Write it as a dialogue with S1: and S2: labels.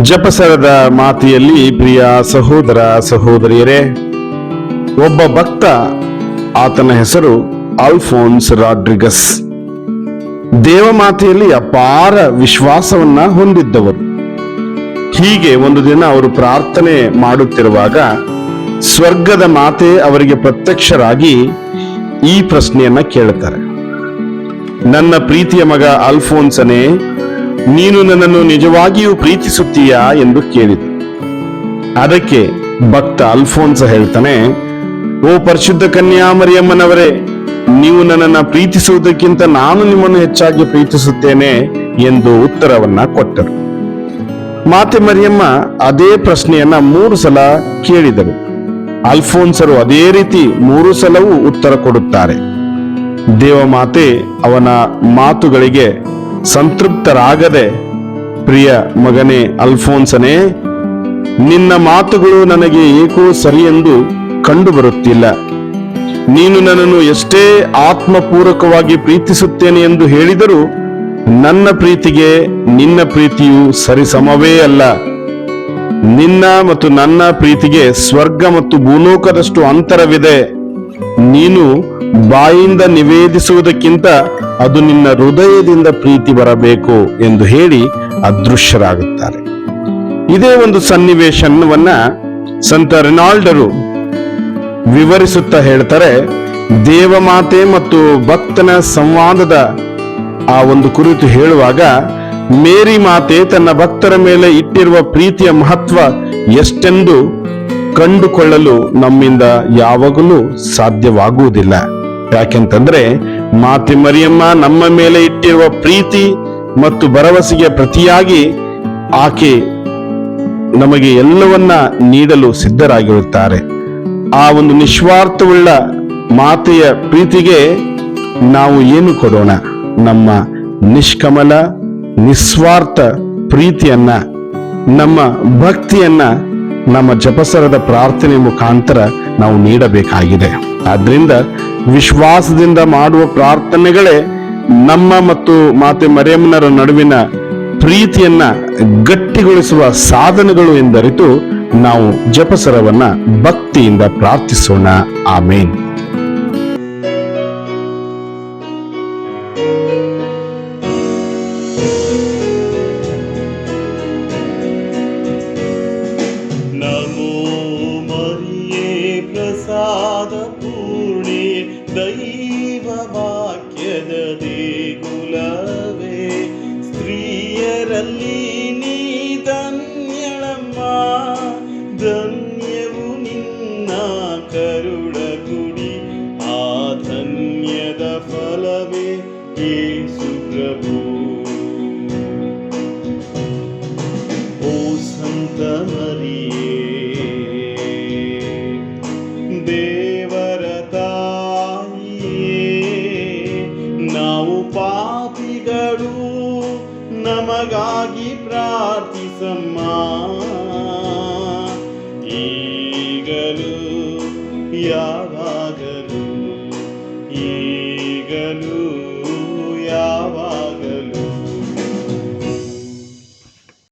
S1: ಜಪಸರದ ಮಾತೆಯಲ್ಲಿ ಪ್ರಿಯ ಸಹೋದರ ಸಹೋದರಿಯರೇ, ಒಬ್ಬ ಭಕ್ತ, ಆತನ ಹೆಸರು ಅಲ್ಫೋನ್ಸ್ ರಾಡ್ರಿಗಸ್, ದೇವಮಾತೆಯಲ್ಲಿ ಅಪಾರ ವಿಶ್ವಾಸವನ್ನ ಹೊಂದಿದ್ದವರು. ಹೀಗೆ ಒಂದು ದಿನ ಅವರು ಪ್ರಾರ್ಥನೆ ಮಾಡುತ್ತಿರುವಾಗ ಸ್ವರ್ಗದ ಮಾತೆ ಅವರಿಗೆ ಪ್ರತ್ಯಕ್ಷರಾಗಿ ಈ ಪ್ರಶ್ನೆಯನ್ನ ಕೇಳುತ್ತಾರೆ. ನನ್ನ ಪ್ರೀತಿಯ ಮಗ ಅಲ್ಫೋನ್ಸನೇ, ನೀನು ನನ್ನನ್ನು ನಿಜವಾಗಿಯೂ ಪ್ರೀತಿಸುತ್ತೀಯಾ ಎಂದು ಕೇಳಿದ. ಅದಕ್ಕೆ ಭಕ್ತ ಅಲ್ಫೋನ್ಸ ಹೇಳ್ತಾನೆ, ಓ ಪರಿಶುದ್ಧ ಕನ್ಯಾ ಮರಿಯಮ್ಮನವರೇ, ನೀವು ನನ್ನನ್ನು ಪ್ರೀತಿಸುವುದಕ್ಕಿಂತ ನಾನು ನಿಮ್ಮನ್ನು ಹೆಚ್ಚಾಗಿ ಪ್ರೀತಿಸುತ್ತೇನೆ ಎಂದು ಉತ್ತರವನ್ನ ಕೊಟ್ಟರು. ಮಾತೆ ಮರಿಯಮ್ಮ ಅದೇ ಪ್ರಶ್ನೆಯನ್ನ 3 ಸಲ ಕೇಳಿದರು. ಅಲ್ಫೋನ್ಸರು ಅದೇ ರೀತಿ 3 ಸಲವೂ ಉತ್ತರ ಕೊಡುತ್ತಾರೆ. ದೇವಮಾತೆ ಅವನ ಮಾತುಗಳಿಗೆ ಸಂತೃಪ್ತರಾಗದೆ, ಪ್ರಿಯ ಮಗನೇ ಅಲ್ಫೋನ್ಸನೇ, ನಿನ್ನ ಮಾತುಗಳು ನನಗೆ ಏಕೋ ಸರಿಯೆಂದು ಕಂಡು ಬರುತ್ತಿಲ್ಲ. ನೀನು ನನ್ನನ್ನು ಎಷ್ಟೇ ಆತ್ಮಪೂರ್ವಕವಾಗಿ ಪ್ರೀತಿಸುತ್ತೇನೆ ಎಂದು ಹೇಳಿದರೂ ನನ್ನ ಪ್ರೀತಿಗೆ ನಿನ್ನ ಪ್ರೀತಿಯು ಸರಿಸಮವೇ ಅಲ್ಲ. ನಿನ್ನ ಮತ್ತು ನನ್ನ ಪ್ರೀತಿಗೆ ಸ್ವರ್ಗ ಮತ್ತು ಭೂಲೋಕದಷ್ಟು ಅಂತರವಿದೆ. ನೀನು ಬಾಯಿಂದ ನಿವೇದಿಸುವುದಕ್ಕಿಂತ ಅದು ನಿನ್ನ ಹೃದಯದಿಂದ ಪ್ರೀತಿ ಬರಬೇಕು ಎಂದು ಹೇಳಿ ಅದೃಶ್ಯರಾಗುತ್ತಾರೆ. ಇದೇ ಒಂದು ಸನ್ನಿವೇಶವನ್ನ ಸಂತ ರೆನಾಲ್ಡರು ವಿವರಿಸುತ್ತಾ ಹೇಳ್ತಾರೆ, ದೇವಮಾತೆ ಮತ್ತು ಭಕ್ತನ ಸಂವಾದದ ಆ ಒಂದು ಕುರಿತು ಹೇಳುವಾಗ, ಮೇರಿ ಮಾತೆ ತನ್ನ ಭಕ್ತರ ಮೇಲೆ ಇಟ್ಟಿರುವ ಪ್ರೀತಿಯ ಮಹತ್ವ ಎಷ್ಟೆಂದು ಕಂಡುಕೊಳ್ಳಲು ನಮ್ಮಿಂದ ಯಾವಾಗಲೂ ಸಾಧ್ಯವಾಗುವುದಿಲ್ಲ. ಯಾಕೆಂತಂದ್ರೆ ಮಾತೆ ಮರಿಯಮ್ಮ ನಮ್ಮ ಮೇಲೆ ಇಟ್ಟಿರುವ ಪ್ರೀತಿ ಮತ್ತು ಭರವಸೆಗೆ ಪ್ರತಿಯಾಗಿ ಆಕೆ ನಮಗೆ ಎಲ್ಲವನ್ನ ನೀಡಲು ಸಿದ್ಧರಾಗಿರುತ್ತಾರೆ. ಆ ಒಂದು ನಿಸ್ವಾರ್ಥವುಳ್ಳ ಮಾತೆಯ ಪ್ರೀತಿಗೆ ನಾವು ಏನು ಕೊಡೋಣ? ನಮ್ಮ ನಿಷ್ಕಮಲ ನಿಸ್ವಾರ್ಥ ಪ್ರೀತಿಯನ್ನ, ನಮ್ಮ ಭಕ್ತಿಯನ್ನ ನಮ್ಮ ಜಪಸರದ ಪ್ರಾರ್ಥನೆ ಮುಖಾಂತರ ನಾವು ನೀಡಬೇಕಾಗಿದೆ. ಆದ್ರಿಂದ ವಿಶ್ವಾಸದಿಂದ ಮಾಡುವ ಪ್ರಾರ್ಥನೆಗಳೇ ನಮ್ಮ ಮತ್ತು ಮಾತೆ ಮರಿಯಮ್ಮನರ ನಡುವಿನ ಪ್ರೀತಿಯನ್ನ ಗಟ್ಟಿಗೊಳಿಸುವ ಸಾಧನಗಳು ಎಂದರಿತು ನಾವು ಜಪಸರವನ್ನ ಭಕ್ತಿಯಿಂದ ಪ್ರಾರ್ಥಿಸೋಣ. ಆಮೇನ್.
S2: ಪ್ರಸಾದ ಪೂರ್ಣೆ ದೈವ ವಾಕ್ಯದ ದೇಗುಲವೇ, ಸ್ತ್ರೀಯರಲ್ಲಿ ನೀ ಧನ್ಯಳಮ್ಮ, ಧನ್ಯವು ನಿನ್ನ ಕರುಳ ಗುಡಿ, ಆ ಧನ್ಯದ ಫಲವೇ ಯೇಸು ಪ್ರಭು. ಓ ಸಂತ ಮರಿಯೇ, ದೇವರ ತಾಯಿಯೇ, ನಾವು ಪಾಪಿಗಳು, ನಮಗಾಗಿ ಪ್ರಾರ್ಥಿಸಮ್ಮ, ಈಗಲೂ